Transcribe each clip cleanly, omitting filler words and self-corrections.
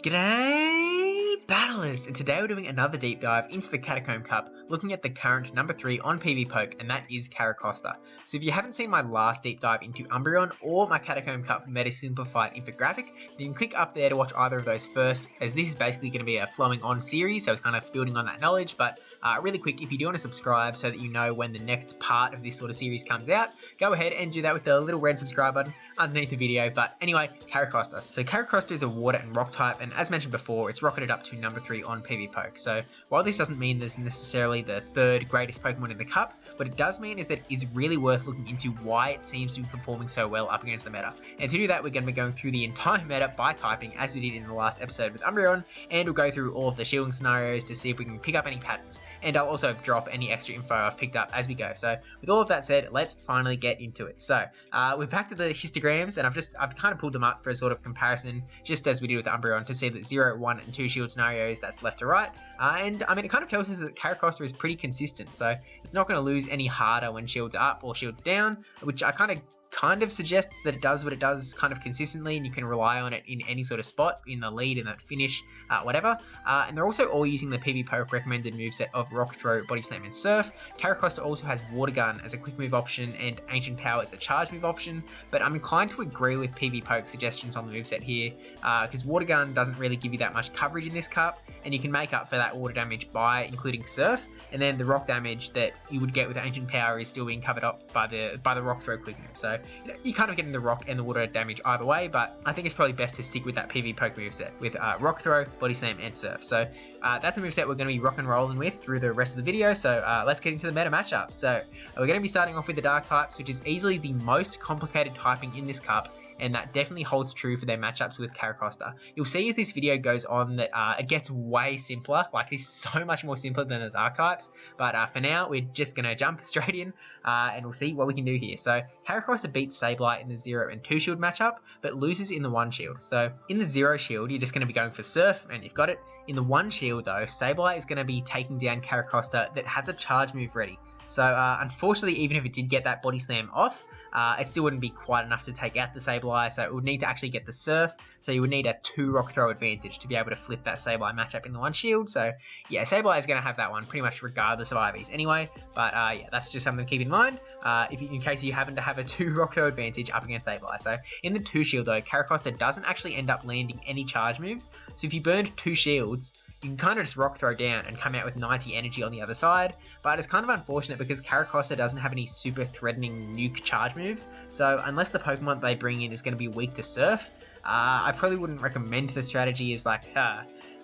G'day battlers, and today we're doing another deep dive into the Catacomb Cup, looking at the current number 3 on PvPoke, and that is CARRACOSTA. So if you haven't seen my last deep dive into Umbreon or my Catacomb Cup meta simplified infographic, then you can click up there to watch either of those first, as this is basically going to be a flowing on series, so it's kind of building on that knowledge. But really quick, if you do want to subscribe so that you know when the next part of this sort of series comes out, go ahead and do that with the little red subscribe button underneath the video. But anyway, CARRACOSTA. So CARRACOSTA is a water and rock type, and as mentioned before, it's rocketed up to number 3 on PvPoke. So while this doesn't mean there's necessarily the third greatest Pokemon in the cup, what it does mean is that it's really worth looking into why it seems to be performing so well up against the meta. And to do that, we're going to be going through the entire meta by typing, as we did in the last episode with Umbreon, and we'll go through all of the shielding scenarios to see if we can pick up any patterns. And I'll also drop any extra info I've picked up as we go. So with all of that said, let's finally get into it. So we're back to the histograms, and I've kind of pulled them up for a sort of comparison, just as we did with Umbreon, to see that 0, 1, and 2 shield scenarios, that's left to right. And I mean, it kind of tells us that CARRACOSTA is pretty consistent, so it's not going to lose any harder when shields are up or shields down, which I kind of suggests that it does what it does kind of consistently, and you can rely on it in any sort of spot, in the lead, in that finish, whatever. And they're also all using the PvPoke recommended moveset of Rock Throw, Body Slam, and Surf. CARRACOSTA also has Water Gun as a quick move option and Ancient Power as a charge move option, but I'm inclined to agree with PvPoke suggestions on the moveset here, because Water Gun doesn't really give you that much coverage in this cup, and you can make up for that water damage by including Surf, and then the rock damage that you would get with Ancient Power is still being covered up by the Rock Throw quick move. So you're kind of getting the rock and the water damage either way, but I think it's probably best to stick with that PvPoke moveset with Rock Throw, Body Slam, and Surf. So that's the moveset we're going to be rock and rolling with through the rest of the video. So let's get into the meta matchup. So we're going to be starting off with the Dark types, which is easily the most complicated typing in this cup, and that definitely holds true for their matchups with CARRACOSTA. You'll see as this video goes on that it gets way simpler, like this is so much more simpler than the Dark types, but for now we're just going to jump straight in and we'll see what we can do here. So CARRACOSTA beats Sableye in the 0 and 2 shield matchup, but loses in the 1 shield. So in the 0 shield, you're just going to be going for Surf, and you've got it. In the 1 shield though, Sableye is going to be taking down CARRACOSTA that has a charge move ready. So unfortunately, even if it did get that Body Slam off, it still wouldn't be quite enough to take out the Sableye, so it would need to actually get the Surf, so you would need a 2 Rock Throw advantage to be able to flip that Sableye matchup in the 1 shield. So yeah, Sableye is going to have that one pretty much regardless of IVs anyway, but yeah, that's just something to keep in mind in case you happen to have a 2 Rock Throw advantage up against Sableye. So in the 2 shield though, CARRACOSTA doesn't actually end up landing any charge moves, so if you burned 2 shields, you can kind of just Rock Throw down and come out with 90 energy on the other side, but it's kind of unfortunate because CARRACOSTA doesn't have any super threatening nuke charge moves, so unless the Pokemon they bring in is going to be weak to Surf, I probably wouldn't recommend the strategy as like,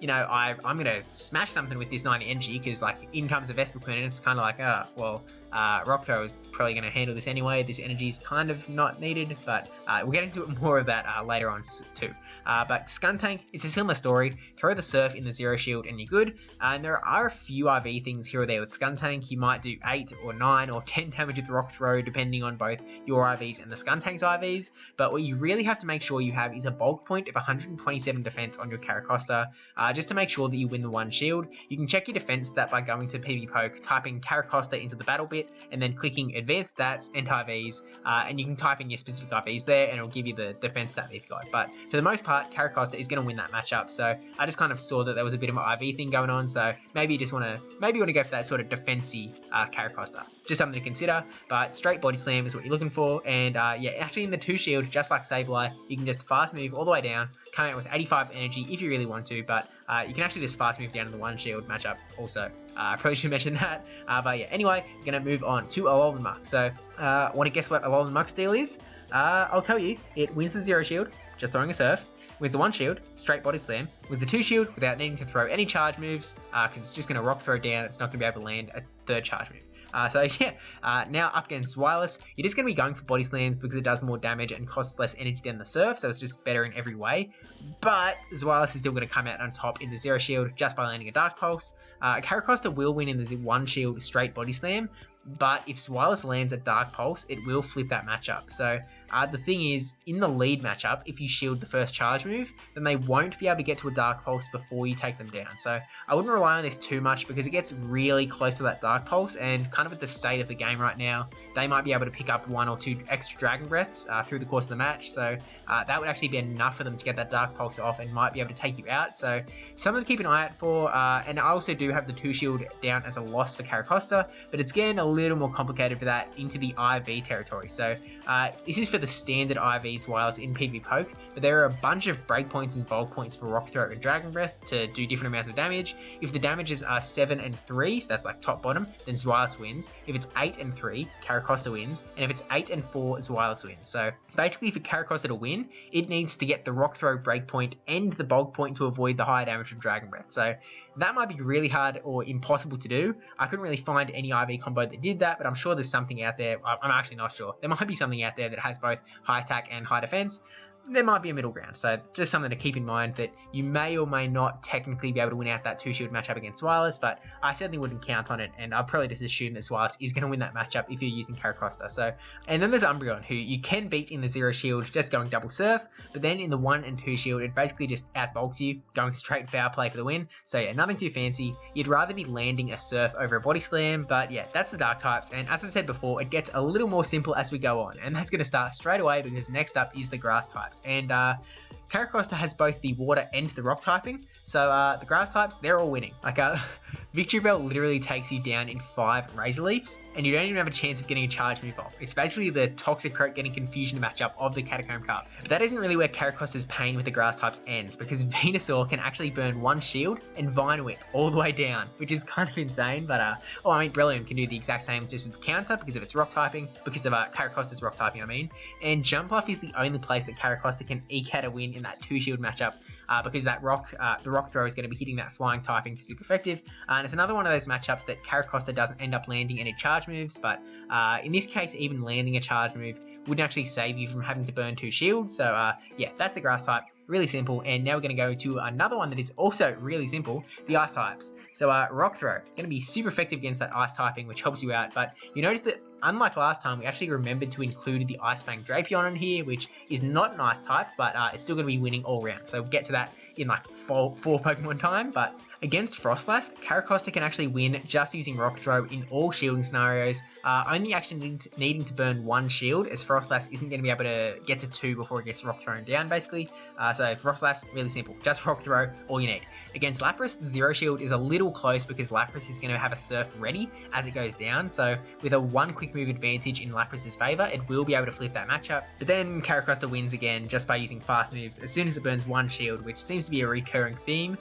you know, I'm going to smash something with this 90 energy, because like in comes a Vespiquen, and it's kind of like, well, Rock Throw is probably going to handle this anyway. This energy is kind of not needed, but we'll get into it more of that later on too. But Skuntank, it's a similar story. Throw the Surf in the 0 shield and you're good. And there are a few IV things here or there with Skuntank. You might do 8 or 9 or 10 damage with Rock Throw, depending on both your IVs and the Skuntank's IVs. But what you really have to make sure you have is a bulk point of 127 defense on your CARRACOSTA, just to make sure that you win the 1 shield. You can check your defense stat by going to PvPoke, typing CARRACOSTA into the battle bit, and then clicking advanced stats and IVs, and you can type in your specific IVs there, and it'll give you the defense stat that you've got. But for the most part, CARRACOSTA is going to win that matchup. So I just kind of saw that there was a bit of an IV thing going on, so maybe you want to go for that sort of defensy CARRACOSTA. Just something to consider. But straight Body Slam is what you're looking for, and yeah, actually in the 2 shield, just like Sableye, you can just fast move all the way down, come out with 85 energy if you really want to, but you can actually just fast move down to the 1 shield matchup also. Probably should mention that, but yeah, anyway, we're going to move on to Alolan Muck. So want to guess what Alolan Muck's deal is? I'll tell you, it wins the 0 shield, just throwing a Surf. With the 1 shield, straight Body Slam. With the 2 shield, without needing to throw any charge moves, because it's just going to Rock Throw down, it's not going to be able to land a 3rd charge move. So yeah, now up against Wireless, you're just going to be going for Body Slams because it does more damage and costs less energy than the Surf, so it's just better in every way. But Wireless is still going to come out on top in the 0 shield just by landing a Dark Pulse. CARRACOSTA will win in the 1 shield straight Body Slam, but if Wireless lands a Dark Pulse, it will flip that matchup. So The thing is, in the lead matchup, if you shield the first charge move, then they won't be able to get to a Dark Pulse before you take them down. So I wouldn't rely on this too much because it gets really close to that Dark Pulse, and kind of at the state of the game right now, they might be able to pick up 1 or 2 extra Dragon Breaths through the course of the match. So that would actually be enough for them to get that Dark Pulse off and might be able to take you out. So something to keep an eye out for. And I also do have the 2 shield down as a loss for CARRACOSTA, but it's getting a little more complicated for that into the IV territory. So this is for the standard IVs while it's in PvP poke, but there are a bunch of breakpoints and bulk points for Rock Throw and Dragon Breath to do different amounts of damage. If the damages are 7 and 3, so that's like top bottom, then Zweilous wins. If it's 8 and 3, CARRACOSTA wins, and if it's 8 and 4, Zweilous wins. So basically for CARRACOSTA to win, it needs to get the Rock Throw breakpoint and the bulk point to avoid the higher damage from Dragon Breath. So that might be really hard or impossible to do. I couldn't really find any IV combo that did that, but I'm sure there's something out there. I'm actually not sure. There might be something out there that has both high attack and high defense. There might be a middle ground, so just something to keep in mind that you may or may not technically be able to win out that 2 shield matchup against Zweilous, but I certainly wouldn't count on it, and I'll probably just assume that Zweilous is going to win that matchup if you're using CARRACOSTA. So, and then there's Umbreon, who you can beat in the 0 shield just going double surf, but then in the 1 and 2 shield it basically just outbulks you, going straight foul play for the win. So yeah, nothing too fancy. You'd rather be landing a surf over a body slam, but yeah, that's the dark types, and as I said before, it gets a little more simple as we go on, and that's going to start straight away because next up is the grass types. And CARRACOSTA has both the water and the rock typing, so the grass types, they're all winning. Like Victory Belt literally takes you down in 5 Razor Leafs, and you don't even have a chance of getting a charge move off. It's basically the Toxicroak getting Confusion matchup of the Catacomb Cup. But that isn't really where CARRACOSTA's pain with the grass types ends, because Venusaur can actually burn 1 shield and Vine Whip all the way down, which is kind of insane. But Brilliant can do the exact same just with counter because of its rock typing, because of CARRACOSTA's rock typing, and Jumpluff is the only place that CARRACOSTA can eke out a win in that 2 shield matchup, because that the rock throw is going to be hitting that flying typing super effective. And it's another one of those matchups that CARRACOSTA doesn't end up landing any charge moves, but in this case, even landing a charge move wouldn't actually save you from having to burn 2 shields. So yeah, that's the grass type. Really simple. And now we're going to go to another one that is also really simple, the ice types. So Rock Throw, going to be super effective against that ice typing, which helps you out. But you notice that unlike last time, we actually remembered to include the Ice Fang Drapion in here, which is not an ice type, but it's still going to be winning all round. So we'll get to that in like 4 Pokemon time. But against Frostlass, CARRACOSTA can actually win just using Rock Throw in all shielding scenarios, only actually needing to burn 1 shield, as Frostlass isn't going to be able to get to 2 before it gets Rock Thrown down, basically. So Frostlass, really simple, just Rock Throw, all you need. Against Lapras, the 0 shield is a little close because Lapras is going to have a surf ready as it goes down, so with a 1 quick move advantage in Lapras' favour, it will be able to flip that matchup. But then CARRACOSTA wins again just by using fast moves as soon as it burns 1 shield, which seems to be a recurring theme.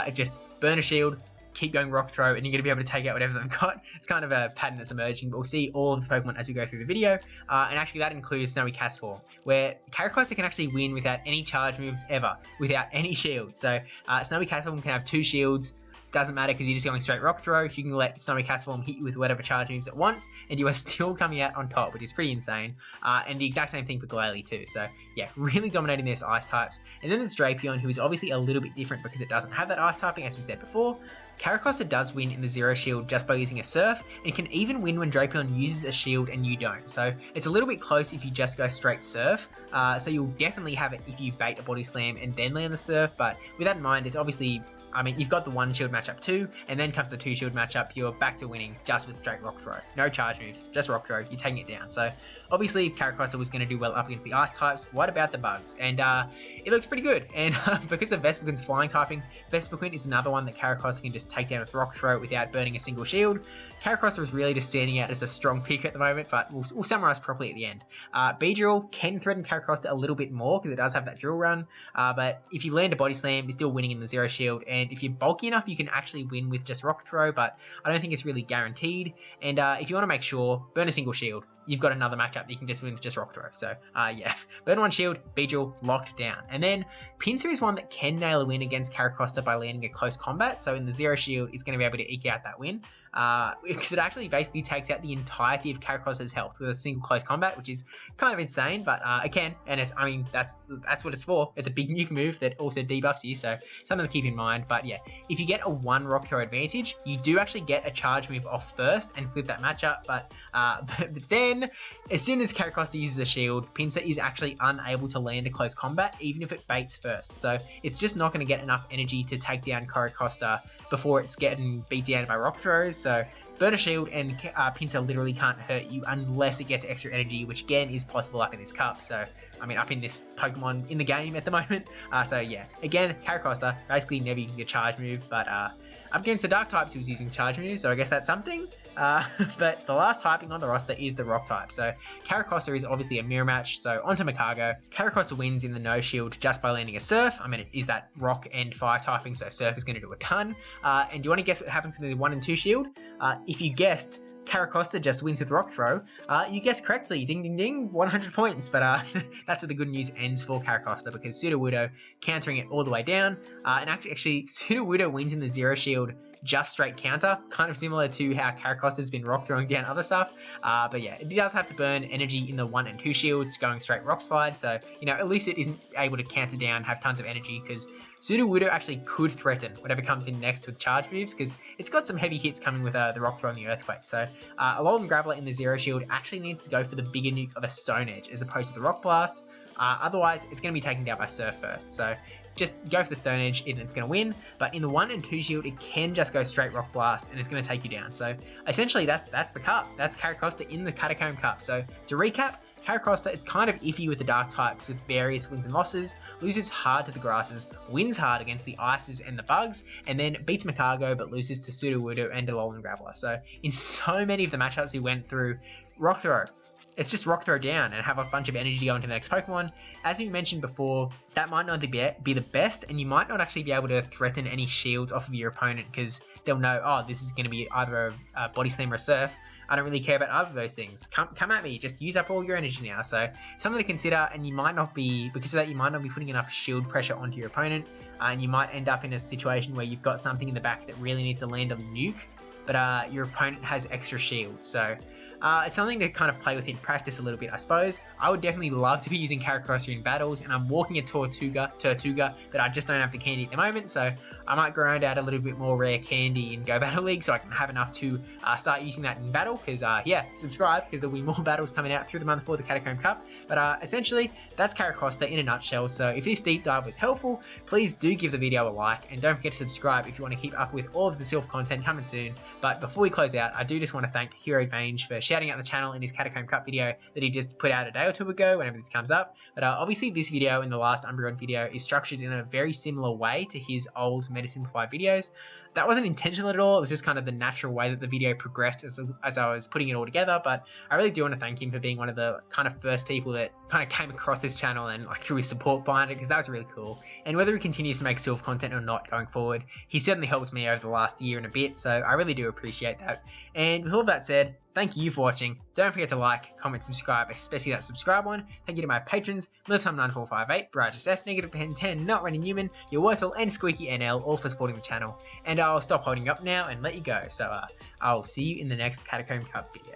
It just burn a shield, keep going Rock Throw, and you're going to be able to take out whatever they've got. It's kind of a pattern that's emerging, but we'll see all of the Pokemon as we go through the video. And actually that includes Snowy Castform, where CARRACOSTA can actually win without any charge moves ever, without any shield. So Snowy Castform can have 2 shields, doesn't matter because you're just going straight Rock Throw. You can let Snowy Castform hit you with whatever charge moves at once, and you are still coming out on top, which is pretty insane. And the exact same thing for Glalie too. So yeah, really dominating this ice types. And then there's Drapion, who is obviously a little bit different because it doesn't have that ice typing, as we said before. CARRACOSTA does win in the 0 shield just by using a surf, and can even win when Drapion uses a shield and you don't. So it's a little bit close if you just go straight surf. So you'll definitely have it if you bait a body slam and then land the surf, but with that in mind, it's obviously, you've got the 1 shield matchup too, and then comes the 2 shield matchup, you're back to winning just with straight Rock Throw. No charge moves, just Rock Throw, you're taking it down. So obviously CARRACOSTA was going to do well up against the ice types. What about the bugs? And it looks pretty good. And because of Vespiqun's flying typing, Vespiquen is another one that CARRACOSTA can just take down with Rock Throw without burning a single shield. CARRACOSTA was really just standing out as a strong pick at the moment, but we'll summarise properly at the end. Beedrill can threaten CARRACOSTA a little bit more because it does have that drill run, but if you land a body slam, you're still winning in the 0 shield, and if you're bulky enough, you can actually win with just Rock Throw, but I don't think it's really guaranteed. And if you want to make sure, burn a single shield, you've got another matchup that you can just win with just Rock Throw. So yeah, burn 1 shield, Beedrill locked down. And then Pinsir is one that can nail a win against CARRACOSTA by landing a close combat, so in the 0 shield, it's going to be able to eke out that win. because it actually basically takes out the entirety of CARRACOSTA's health with a single close combat, which is kind of insane, but it can, and it's, I mean, that's what it's for. It's a big nuke move that also debuffs you, so something to keep in mind. But yeah, if you get a 1 rock throw advantage, you do actually get a charge move off first and flip that matchup, but then as soon as CARRACOSTA uses a shield, Pinsir is actually unable to land a close combat, even if it baits first. So it's just not going to get enough energy to take down CARRACOSTA before it's getting beat down by rock throws. So burn a shield and Pinsir literally can't hurt you unless it gets extra energy, which again is possible up in this cup. So I mean, up in this Pokemon in the game at the moment. So yeah, again, CARRACOSTA basically never using a charge move, but up against the dark types he was using charge moves, so I guess that's something. But the last typing on the roster is the rock type. So CARRACOSTA is obviously a mirror match, so onto Magcargo. CARRACOSTA wins in the no shield just by landing a surf. I mean, it is that rock and fire typing, so surf is going to do a ton. And do you want to guess what happens to the 1 and 2 shield? If you guessed CARRACOSTA just wins with rock throw, you guessed correctly. Ding ding ding, 100 points. But that's where the good news ends for CARRACOSTA, because Sudowoodo countering it all the way down. And actually Sudowoodo wins in the 0 shield just straight counter, kind of similar to how CARRACOSTA's been rock throwing down other stuff. But yeah, it does have to burn energy in the 1 and 2 shields going straight rock slide, so you know, at least it isn't able to counter down, have tons of energy, because Sudowoodo actually could threaten whatever comes in next with charge moves, because it's got some heavy hits coming with the rock throw and the earthquake. So Alolan Graveler in the 0 shield actually needs to go for the bigger nuke of a Stone Edge as opposed to the rock blast. Otherwise it's going to be taken down by surf first, so just go for the Stone Edge and it's going to win. But in the 1 and 2 shield, it can just go straight rock blast and it's going to take you down. So essentially that's the cup. That's CARRACOSTA in the Catacomb Cup. So to recap, CARRACOSTA is kind of iffy with the dark types with various wins and losses, loses hard to the grasses, wins hard against the ices and the bugs, and then beats Magcargo but loses to Sudowoodo and Alolan Graveler. So in so many of the matchups we went through, rock throw, it's just rock throw down and have a bunch of energy go into the next Pokemon. As we mentioned before, that might not be the best, and you might not actually be able to threaten any shields off of your opponent, because they'll know, oh, this is going to be either a Body Slam or a Surf. I don't really care about either of those things. Come at me, just use up all your energy now. So something to consider, and you might not be, because of that, you might not be putting enough shield pressure onto your opponent, and you might end up in a situation where you've got something in the back that really needs to land a nuke, but your opponent has extra shields. So it's something to kind of play with in practice a little bit, I suppose. I would definitely love to be using CARRACOSTA in battles, and I'm walking a Tortuga, but I just don't have the candy at the moment, so I might grind out a little bit more rare candy in Go Battle League so I can have enough to start using that in battle, because yeah, subscribe, because there'll be more battles coming out through the month for the Catacomb Cup. But essentially, that's CARRACOSTA in a nutshell. So if this deep dive was helpful, please do give the video a like, and don't forget to subscribe if you want to keep up with all of the Sylph content coming soon. But before we close out, I do just want to thank Hero Vange for shouting out the channel in his Catacomb Cup video that he just put out a day or two ago whenever this comes up. But obviously this video and the last Umbreon video is structured in a very similar way to his old Meta Simplified videos. That wasn't intentional at all, it was just kind of the natural way that the video progressed as I was putting it all together. But I really do want to thank him for being one of the kind of first people that kind of came across this channel and like threw his support behind it, because that was really cool. And whether he continues to make Sylph content or not going forward, he certainly helped me over the last year and a bit, so I really do appreciate that. And with all that said, thank you for watching. Don't forget to like, comment, subscribe, especially that subscribe one. Thank you to my patrons, MilTime9458, brajSF, NegativePen10, Not Rennie Newman, Yahwertle and SqeakyNL, all for supporting the channel. And I'll stop holding up now and let you go. So I'll see you in the next Catacomb Cup video.